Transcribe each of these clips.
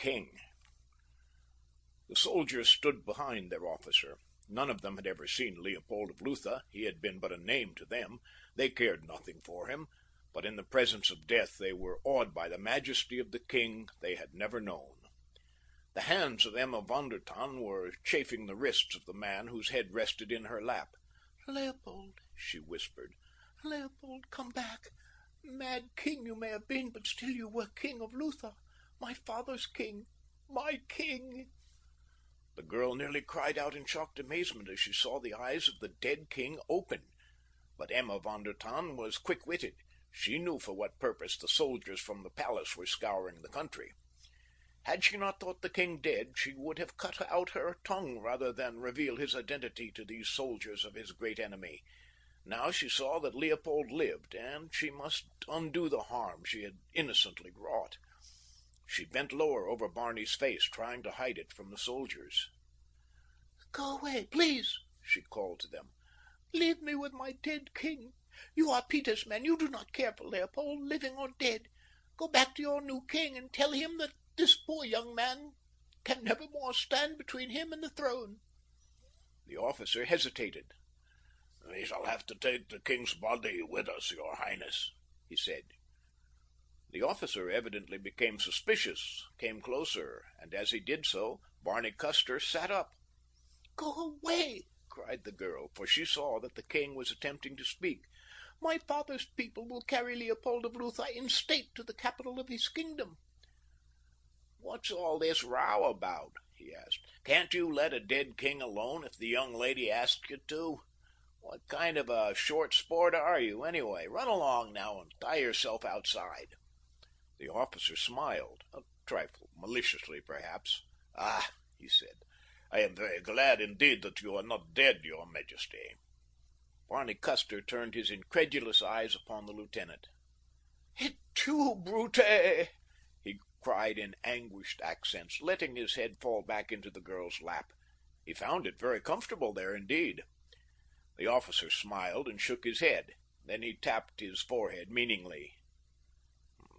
king. The soldiers stood behind their officer. None of them had ever seen Leopold of Lutha. He had been but a name to them. They cared nothing for him, but in the presence of death they were awed by the majesty of the king they had never known. The hands of Emma von der Tann were chafing the wrists of the man whose head rested in her lap. "Leopold," she whispered. "Leopold, come back. Mad king you may have been, but still you were king of Lutha. My father's king. My king." The girl nearly cried out in shocked amazement as she saw the eyes of the dead king open. But Emma von der Tann was quick-witted. She knew for what purpose the soldiers from the palace were scouring the country. Had she not thought the king dead, she would have cut out her tongue rather than reveal his identity to these soldiers of his great enemy. Now she saw that Leopold lived, and she must undo the harm she had innocently wrought. She bent lower over Barney's face, trying to hide it from the soldiers. "Go away, please," she called to them. "Leave me with my dead king. You are Peter's men. You do not care for Leopold, living or dead. Go back to your new king and tell him that this poor young man can never more stand between him and the throne." The officer hesitated. "We shall have to take the king's body with us, your highness," he said. The officer evidently became suspicious, came closer, and as he did so, Barney Custer sat up. "Go away," cried the girl, for she saw that the king was attempting to speak. "My father's people will carry Leopold of Lutha in state to the capital of his kingdom." "What's all this row about?" he asked. "Can't you let a dead king alone if the young lady asks you to? What kind of a short sport are you, anyway? Run along now and tie yourself outside." The officer smiled, a trifle maliciously perhaps. "Ah," he said, "I am very glad indeed that you are not dead, your majesty." Barney Custer turned his incredulous eyes upon the lieutenant. "Et tu, Brute!" he cried in anguished accents, letting his head fall back into the girl's lap. He found it very comfortable there indeed. The officer smiled and shook his head. Then he tapped his forehead meaningly.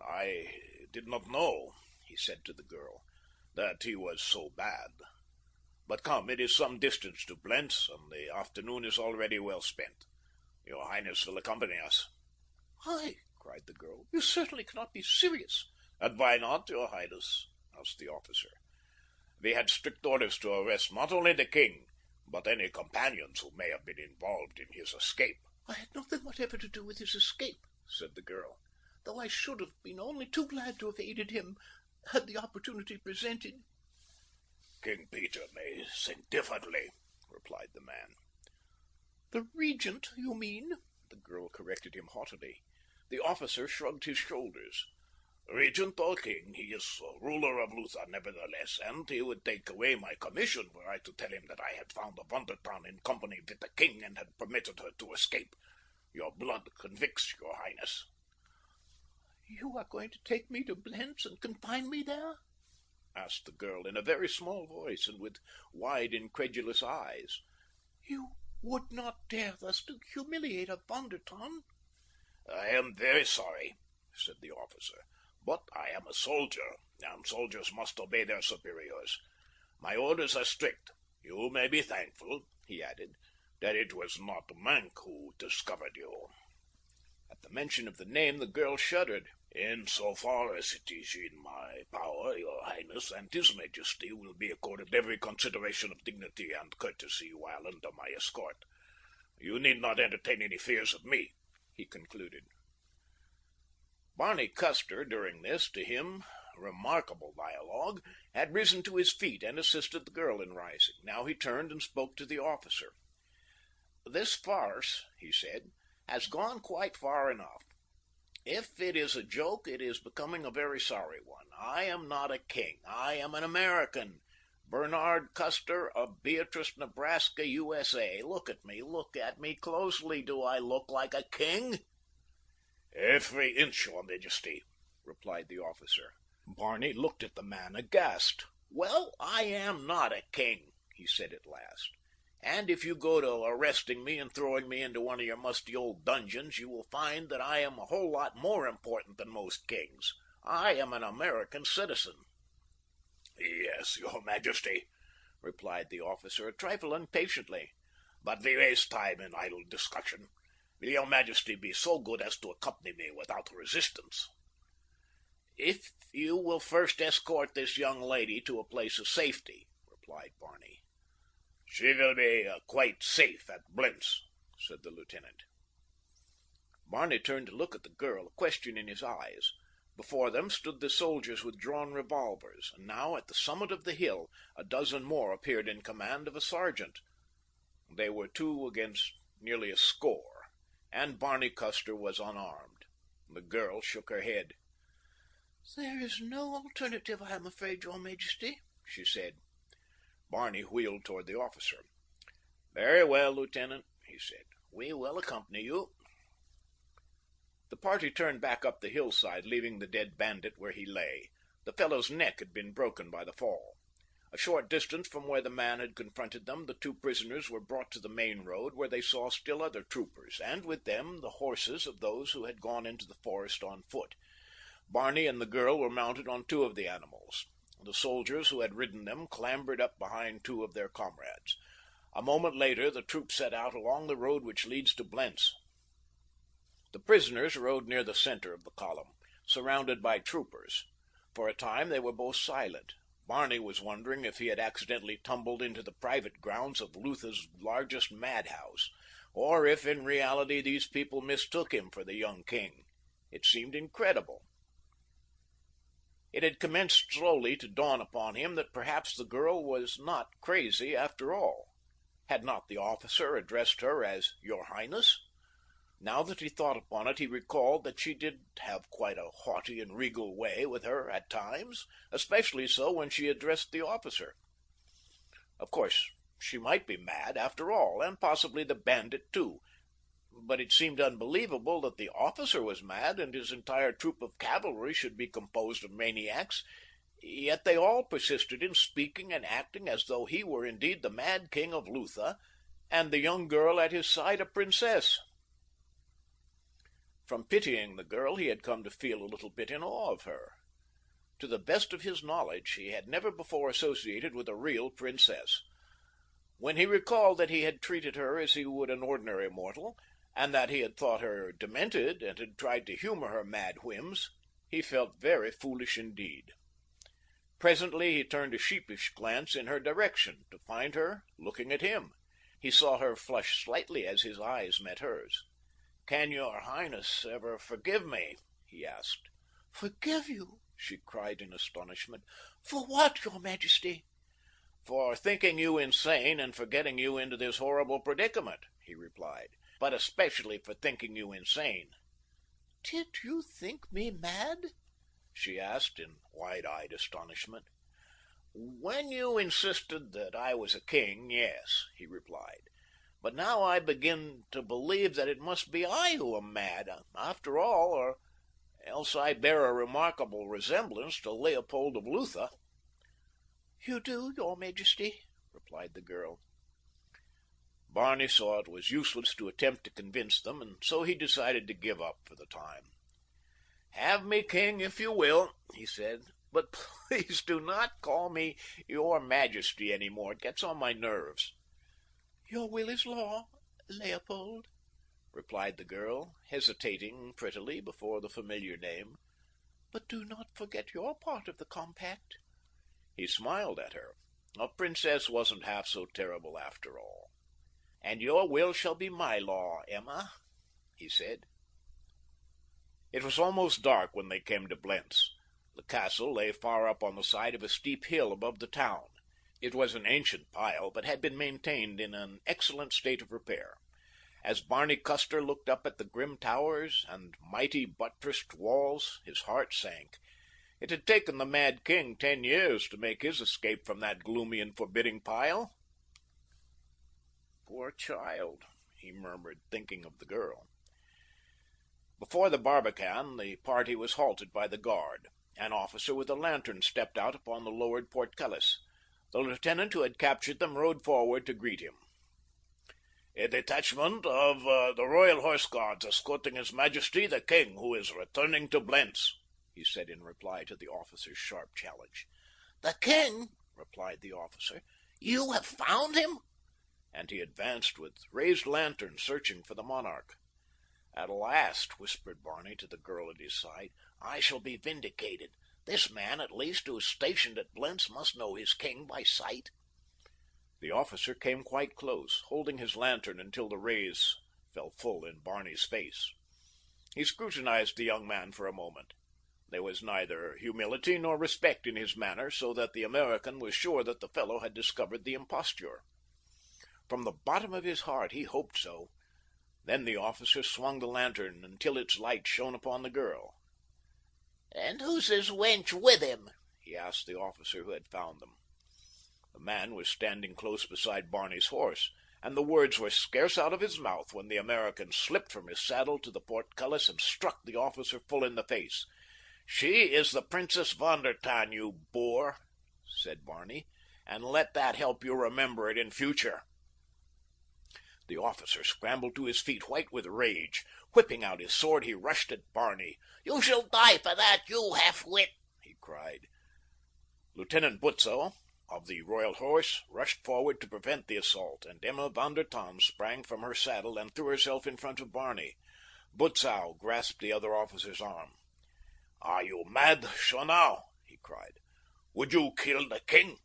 "I did not know," he said to the girl, "that he was so bad. But come, it is some distance to Blentz, and the afternoon is already well spent. Your highness will accompany us." "I," cried the girl, "you certainly cannot be serious." "And why not, your highness?" asked the officer. "We had strict orders to arrest not only the king, but any companions who may have been involved in his escape." "I had nothing whatever to do with his escape," said the girl, "though I should have been only too glad to have aided him had the opportunity presented." "King Peter may think differently," replied the man. "The regent, you mean?" the girl corrected him haughtily. The officer shrugged his shoulders. "Regent or king, he is ruler of Lutha nevertheless, and he would take away my commission were I to tell him that I had found the Von der Tann in company with the king and had permitted her to escape. Your blood convicts, your highness." "You are going to take me to Blentz and confine me there?" asked the girl in a very small voice and with wide, incredulous eyes. "You would not dare thus to humiliate a Von der Tann?" "I am very sorry," said the officer, "but I am a soldier, and soldiers must obey their superiors. My orders are strict. You may be thankful," he added, "that it was not Maenck who discovered you." At the mention of the name, the girl shuddered. "In so far as it is in my power, your highness and his majesty will be accorded every consideration of dignity and courtesy while under my escort. You need not entertain any fears of me," he concluded. Barney Custer, during this, to him, remarkable dialogue, had risen to his feet and assisted the girl in rising. Now he turned and spoke to the officer. "This farce," he said, "has gone quite far enough. If it is a joke, it is becoming a very sorry one. I am not a king. I am an American. Bernard Custer of Beatrice, Nebraska, USA. Look at me closely. Do I look like a king?" "Every inch, your majesty," replied the officer. Barney looked at the man aghast. "Well, I am not a king," he said at last. "And if you go to arresting me and throwing me into one of your musty old dungeons, you will find that I am a whole lot more important than most kings. I am an American citizen." yes, your Majesty," replied the officer, a trifle impatiently. "But we waste time in idle discussion. Will your Majesty be so good as to accompany me without resistance?" "If you will first escort this young lady to a place of safety," replied Barney. "She will be quite safe at Blentz," said the lieutenant. Barney turned to look at the girl, a question in his eyes. Before them stood the soldiers with drawn revolvers, and now at the summit of the hill a dozen more appeared in command of a sergeant. They were 2 against nearly a score, and Barney Custer was unarmed. The girl shook her head. "There is no alternative, I am afraid, your Majesty," she said. Barney wheeled toward the officer. "Very well, Lieutenant," he said. "We will accompany you." The party turned back up the hillside, leaving the dead bandit where he lay. The fellow's neck had been broken by the fall. A short distance from where the man had confronted them, the 2 prisoners were brought to the main road, where they saw still other troopers, and with them the horses of those who had gone into the forest on foot. Barney and the girl were mounted on 2 of the animals. The soldiers who had ridden them clambered up behind 2 of their comrades. A moment later the troop set out along the road which leads to Blentz. The prisoners rode near the center of the column, surrounded by troopers. For a time they were both silent. Barney was wondering if he had accidentally tumbled into the private grounds of Lutha's largest madhouse, or if in reality these people mistook him for the young king. It seemed incredible. It had commenced slowly to dawn upon him that perhaps the girl was not crazy after all. Had not the officer addressed her as "Your Highness"? Now that he thought upon it, he recalled that she did have quite a haughty and regal way with her at times, especially so when she addressed the officer. Of course, she might be mad after all, and possibly the bandit too, but it seemed unbelievable that the officer was mad and his entire troop of cavalry should be composed of maniacs, yet they all persisted in speaking and acting as though he were indeed the mad king of Lutha, and the young girl at his side a princess. From pitying the girl, he had come to feel a little bit in awe of her. To the best of his knowledge, he had never before associated with a real princess. When he recalled that he had treated her as he would an ordinary mortal, and that he had thought her demented and had tried to humor her mad whims, he felt very foolish indeed. Presently he turned a sheepish glance in her direction, to find her looking at him. He saw her flush slightly as his eyes met hers. "Can your Highness ever forgive me?" he asked. "Forgive you?" she cried in astonishment. "For what, your Majesty?" "For thinking you insane and for getting you into this horrible predicament," he replied. "But especially for thinking you insane." "Did you think me mad?" she asked in wide-eyed astonishment. "When you insisted that I was a king, yes," he replied. "But now I begin to believe that it must be I who am mad, after all, or else I bear a remarkable resemblance to Leopold of Lutha." "You do, your Majesty," replied the girl. Barney saw it was useless to attempt to convince them, and so he decided to give up for the time. "Have me king if you will," he said, "but please do not call me your Majesty any more. It gets on my nerves." "Your will is law, Leopold," replied the girl, hesitating prettily before the familiar name. "But do not forget your part of the compact." He smiled at her. A princess wasn't half so terrible after all. "And your will shall be my law, Emma," he said. It was almost dark when they came to Blentz. The castle lay far up on the side of a steep hill above the town. It was an ancient pile, but had been maintained in an excellent state of repair. As Barney Custer looked up at the grim towers and mighty buttressed walls, his heart sank. It had taken the mad king 10 years to make his escape from that gloomy and forbidding pile. "Poor child," he murmured, thinking of the girl. Before the barbican, the party was halted by the guard. An officer with a lantern stepped out upon the lowered portcullis. The lieutenant who had captured them rode forward to greet him. "A detachment of the Royal Horse Guards escorting His Majesty the King, who is returning to Blentz," he said in reply to the officer's sharp challenge. "The king?" replied the officer. You have found him? And he advanced with raised lantern, searching for the monarch. At last, whispered Barney to the girl at his side, I shall be vindicated. This man, at least, who is stationed at Blentz, must know his king by sight. The officer came quite close, holding his lantern until the rays fell full in Barney's face. He scrutinized the young man for a moment. There was neither humility nor respect in his manner, so that the American was sure that the fellow had discovered the imposture. From the bottom of his heart he hoped so. Then the officer swung the lantern until its light shone upon the girl. And who's this wench with him? He asked the officer who had found them. The man was standing close beside Barney's horse, and the words were scarce out of his mouth when the American slipped from his saddle to the portcullis and struck the officer full in the face. She is the Princess von der Tann, you boor, said Barney, and let that help you remember it in future. The officer scrambled to his feet, white with rage. Whipping out his sword, he rushed at Barney. You shall die for that, you half-wit, he cried. Lieutenant Butzow, of the Royal Horse, rushed forward to prevent the assault, and Emma von der Tann sprang from her saddle and threw herself in front of Barney. Butzow grasped the other officer's arm. Are you mad, Schonau? He cried. Would you kill the king?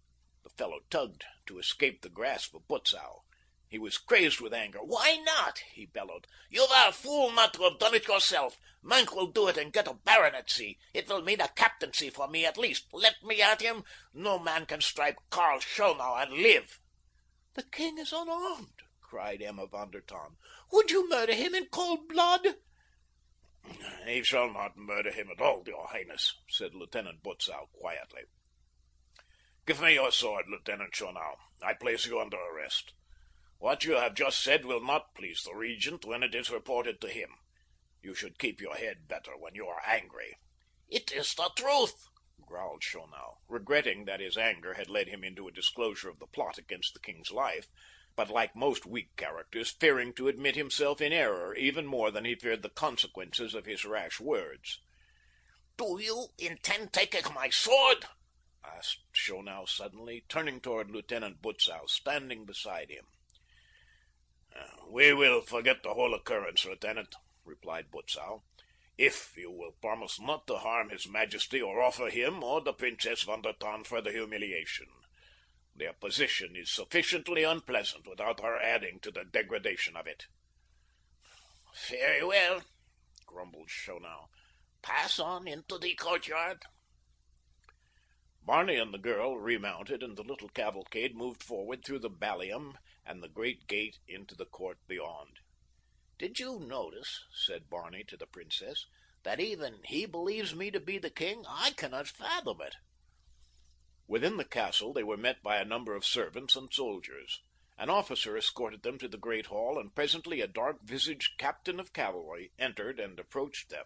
The fellow tugged to escape the grasp of Butzow. He was crazed with anger. Why not? He bellowed. You are a fool not to have done it yourself. Monk will do it and get a baronetcy. It will mean a captaincy for me at least. Let me at him. No man can strike Karl Schonau and live. The king is unarmed, cried Emma von der Tann. Would you murder him in cold blood? He shall not murder him at all, your highness, said Lieutenant Butzow quietly. Give me your sword, Lieutenant Schonau. I place you under arrest. What you have just said will not please the regent when it is reported to him. You should keep your head better when you are angry. It is the truth, growled Schonau, regretting that his anger had led him into a disclosure of the plot against the king's life, but like most weak characters, fearing to admit himself in error even more than he feared the consequences of his rash words. Do you intend taking my sword? asked Schonau suddenly, turning toward Lieutenant Butzow, standing beside him. We will forget the whole occurrence, Lieutenant, replied Butzow, if you will promise not to harm His Majesty or offer him or the Princess von der Tann further humiliation. Their position is sufficiently unpleasant without our adding to the degradation of it. Very well, grumbled Schonau. Pass on into the courtyard. Barney and the girl remounted, and the little cavalcade moved forward through the ballium and the great gate into the court beyond. Did you notice, said Barney to the princess, that even he believes me to be the king? I cannot fathom it. Within the castle they were met by a number of servants and soldiers. An officer escorted them to the great hall, and presently a dark-visaged captain of cavalry entered and approached them.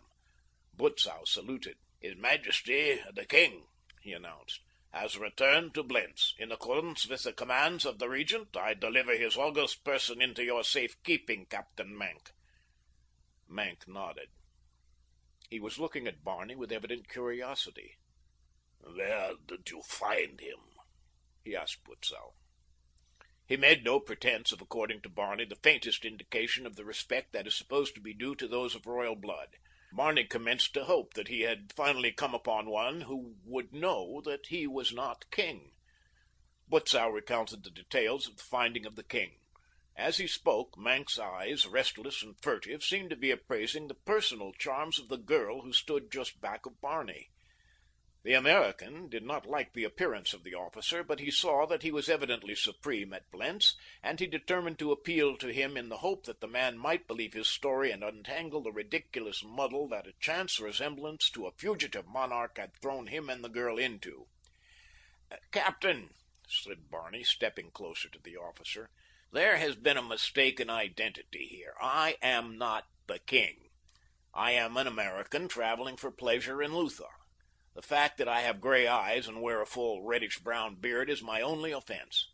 Butzow saluted. His Majesty the King, he announced, has returned to Blentz. In accordance with the commands of the regent, I deliver his august person into your safe keeping, Captain Maenck. Maenck nodded. He was looking at Barney with evident curiosity. Where did you find him? He asked Butzow. He made no pretense of according to Barney the faintest indication of the respect that is supposed to be due to those of royal blood. Barney commenced to hope that he had finally come upon one who would know that he was not king. Butzow recounted the details of the finding of the king. As he spoke, Maenck's eyes, restless and furtive, seemed to be appraising the personal charms of the girl who stood just back of Barney. The American did not like the appearance of the officer, but he saw that he was evidently supreme at Blentz, and he determined to appeal to him in the hope that the man might believe his story and untangle the ridiculous muddle that a chance resemblance to a fugitive monarch had thrown him and the girl into. Captain, said Barney, stepping closer to the officer, there has been a mistake in identity here. I am not the king. I am an American traveling for pleasure in Lutha. The fact that I have gray eyes and wear a full reddish-brown beard is my only offense.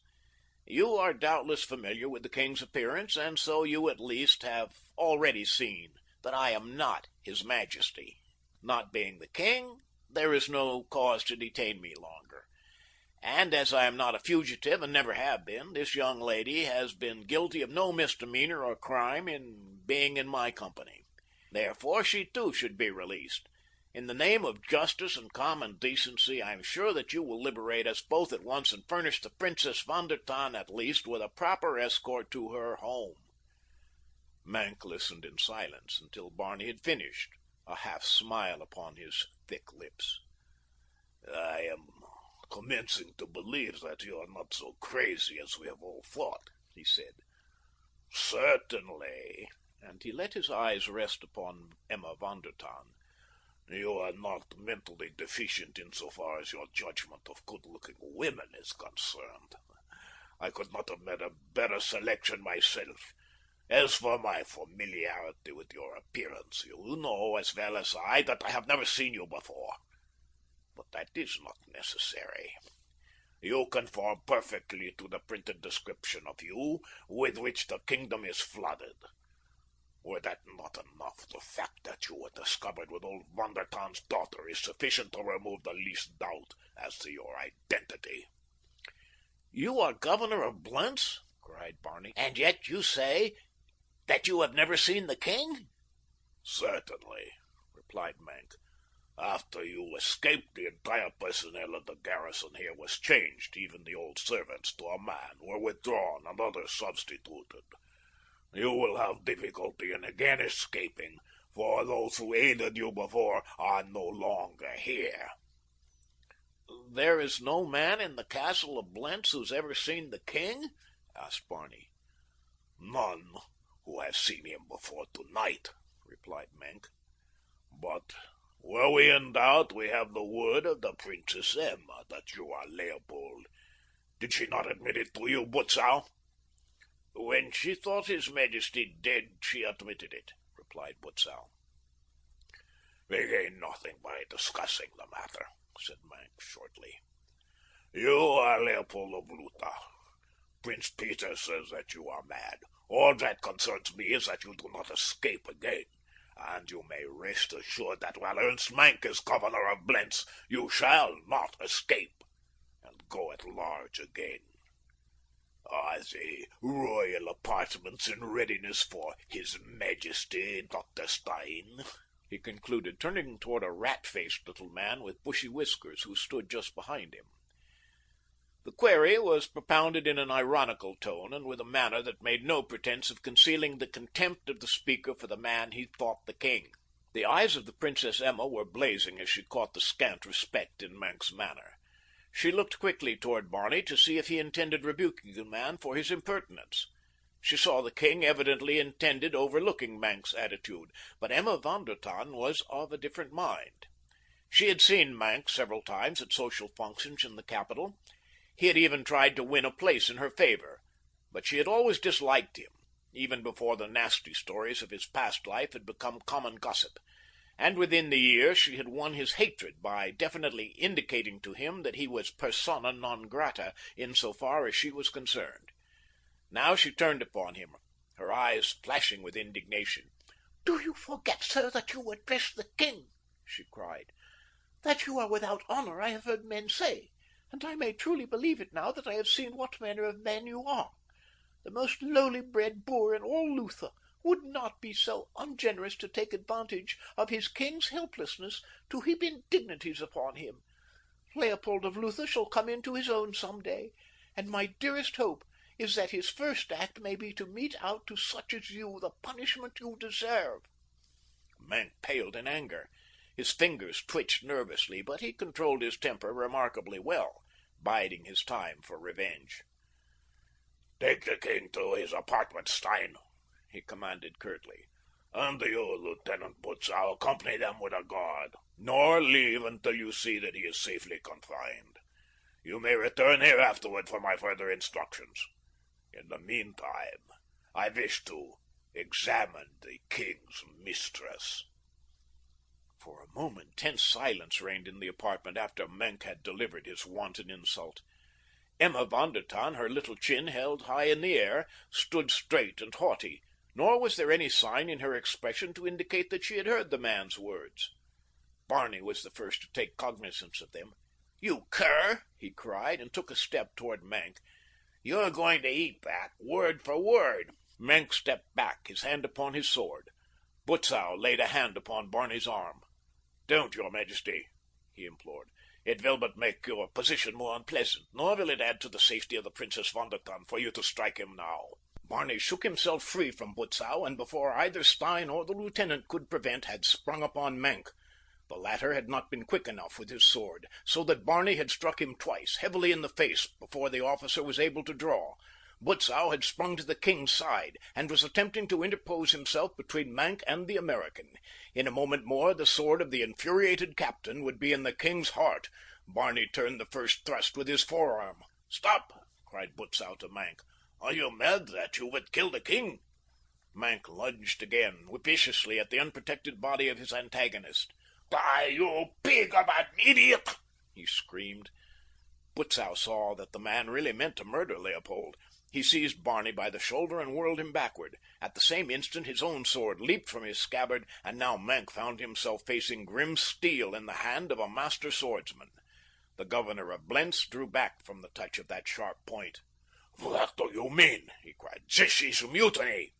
You are doubtless familiar with the king's appearance, and so you at least have already seen that I am not His Majesty. Not being the king, there is no cause to detain me longer. And as I am not a fugitive and never have been, this young lady has been guilty of no misdemeanor or crime in being in my company. Therefore, she too should be released. In the name of justice and common decency, I am sure that you will liberate us both at once and furnish the Princess von der Tann, at least, with a proper escort to her home." Maenck listened in silence until Barney had finished, a half smile upon his thick lips. "I am commencing to believe that you are not so crazy as we have all thought," he said. "Certainly," and he let his eyes rest upon Emma von der Tann, "you are not mentally deficient insofar as your judgment of good-looking women is concerned. I could not have made a better selection myself. As for my familiarity with your appearance, you know as well as I that I have never seen you before. But that is not necessary. You conform perfectly to the printed description of you with which the kingdom is flooded. Were that not enough, the fact that you were discovered with old von der Tann's daughter is sufficient to remove the least doubt as to your identity." "You are governor of Blentz?" cried Barney. "And yet you say that you have never seen the king?" "Certainly," replied Maenck. "After you escaped, the entire personnel of the garrison here was changed. Even the old servants to a man were withdrawn and others substituted. You will have difficulty in again escaping, for those who aided you before are no longer here." "There is no man in the castle of Blentz who's ever seen the king?" asked Barney. "None who has seen him before tonight," replied Maenck. "But were we in doubt, we have the word of the Princess Emma that you are Leopold. Did she not admit it to you, Butzow?" "When she thought his Majesty dead, she admitted it," replied Butzow. "We gain nothing by discussing the matter," said Maenck shortly. "You are Leopold of Lutha. Prince Peter says that you are mad. All that concerns me is that you do not escape again, and you may rest assured that while Ernst Maenck is governor of Blentz, you shall not escape, and go at large again. Are the royal apartments in readiness for His Majesty, Dr. Stein?" he concluded, turning toward a rat-faced little man with bushy whiskers who stood just behind him. The query was propounded in an ironical tone and with a manner that made no pretense of concealing the contempt of the speaker for the man he thought the king. The eyes of the Princess Emma were blazing as she caught the scant respect in Maenck's manner. She looked quickly toward Barney to see if he intended rebuking the man for his impertinence. She saw the king evidently intended overlooking Maenck's attitude, but Emma von der Tann was of a different mind. She had seen Maenck several times at social functions in the capital. He had even tried to win a place in her favor, but she had always disliked him, even before the nasty stories of his past life had become common gossip, and within the year she had won his hatred by definitely indicating to him that he was persona non grata insofar as she was concerned. Now she turned upon him, her eyes flashing with indignation. "Do you forget, sir, that you address the king?" she cried. "That you are without honor I have heard men say, and I may truly believe it now that I have seen what manner of man you are. The most lowly bred boor in all Lutha would not be so ungenerous to take advantage of his king's helplessness to heap indignities upon him. Leopold of Lutha shall come into his own some day, and my dearest hope is that his first act may be to mete out to such as you the punishment you deserve." Maenck paled in anger. His fingers twitched nervously, but he controlled his temper remarkably well, biding his time for revenge. "Take the king to his apartment, Stein," he commanded curtly. "And you, Lieutenant Butzow, accompany them with a guard, nor leave until you see that he is safely confined. You may return here afterward for my further instructions. In the meantime, I wish to examine the king's mistress." For a moment tense silence reigned in the apartment after Maenck had delivered his wanton insult. Emma von der Tann, her little chin held high in the air, stood straight and haughty, nor was there any sign in her expression to indicate that she had heard the man's words. Barney was the first to take cognizance of them. "You cur!" he cried, and took a step toward Maenck. "You're going to eat that, word for word." Maenck stepped back, his hand upon his sword. Butzow laid a hand upon Barney's arm. "Don't, your Majesty," he implored. "It will but make your position more unpleasant, nor will it add to the safety of the Princess von der Tann for you to strike him now." Barney shook himself free from Butzow, and before either Stein or the lieutenant could prevent, had sprung upon Maenck. The latter had not been quick enough with his sword, so that Barney had struck him twice, heavily in the face, before the officer was able to draw. Butzow had sprung to the king's side, and was attempting to interpose himself between Maenck and the American. In a moment more, the sword of the infuriated captain would be in the king's heart. Barney turned the first thrust with his forearm. "Stop!" cried Butzow to Maenck. "Are you mad that you would kill the king?" Maenck lunged again, viciously, at the unprotected body of his antagonist. "Die, you pig of an idiot!" he screamed. Butzow saw that the man really meant to murder Leopold. He seized Barney by the shoulder and whirled him backward. At the same instant his own sword leaped from his scabbard, and now Maenck found himself facing grim steel in the hand of a master swordsman. The governor of Blentz drew back from the touch of that sharp point. "What do you mean?" he cried. "This is mutiny."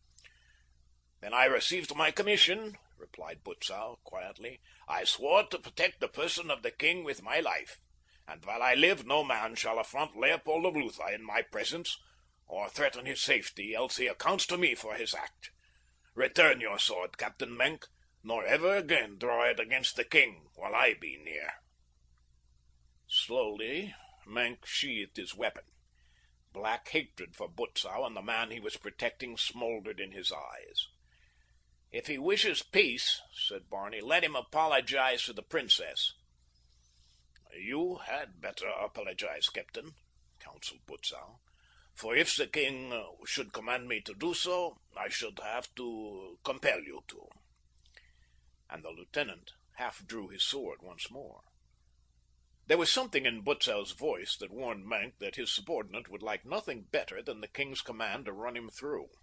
"Then I received my commission," replied Butzow quietly. "I swore to protect the person of the king with my life, and while I live no man shall affront Leopold of Lutha in my presence, or threaten his safety, else he accounts to me for his act. Return your sword, Captain Maenck, nor ever again draw it against the king while I be near." Slowly Maenck sheathed his weapon. Black hatred for Butzow and the man he was protecting smoldered in his eyes. "If he wishes peace," said Barney, "let him apologize to the princess." "You had better apologize, Captain," counseled Butzow. "For if the king should command me to do so, I should have to compel you to." And the lieutenant half drew his sword once more. There was something in Butzow's voice that warned Maenck that his subordinate would like nothing better than the king's command to run him through.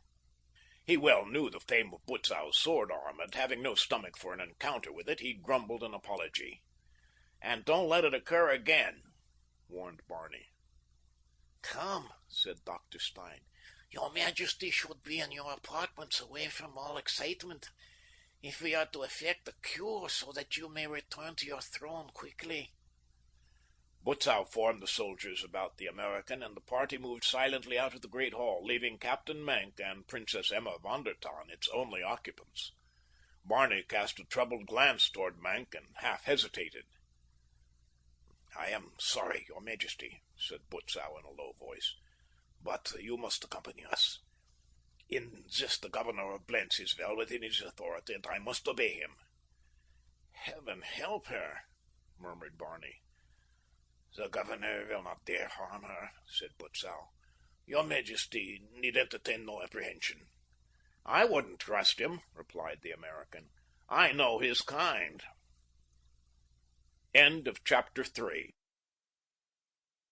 He well knew the fame of Butzow's sword arm, and having no stomach for an encounter with it, he grumbled an apology. "And don't let it occur again," warned Barney. "Come," said Dr. Stein. "Your Majesty should be in your apartments away from all excitement, if we are to effect a cure so that you may return to your throne quickly." Butzow formed the soldiers about the American, and the party moved silently out of the great hall, leaving Captain Maenck and Princess Emma von der Tann its only occupants. Barney cast a troubled glance toward Maenck and half hesitated. "I am sorry, your Majesty," said Butzow in a low voice, "but you must accompany us. In this the governor of Blentz is well within his authority, and I must obey him." "Heaven help her," murmured Barney. "The governor will not dare harm her," said Butzow. "Your Majesty need entertain no apprehension." "I wouldn't trust him," replied the American. "I know his kind." End of chapter 3.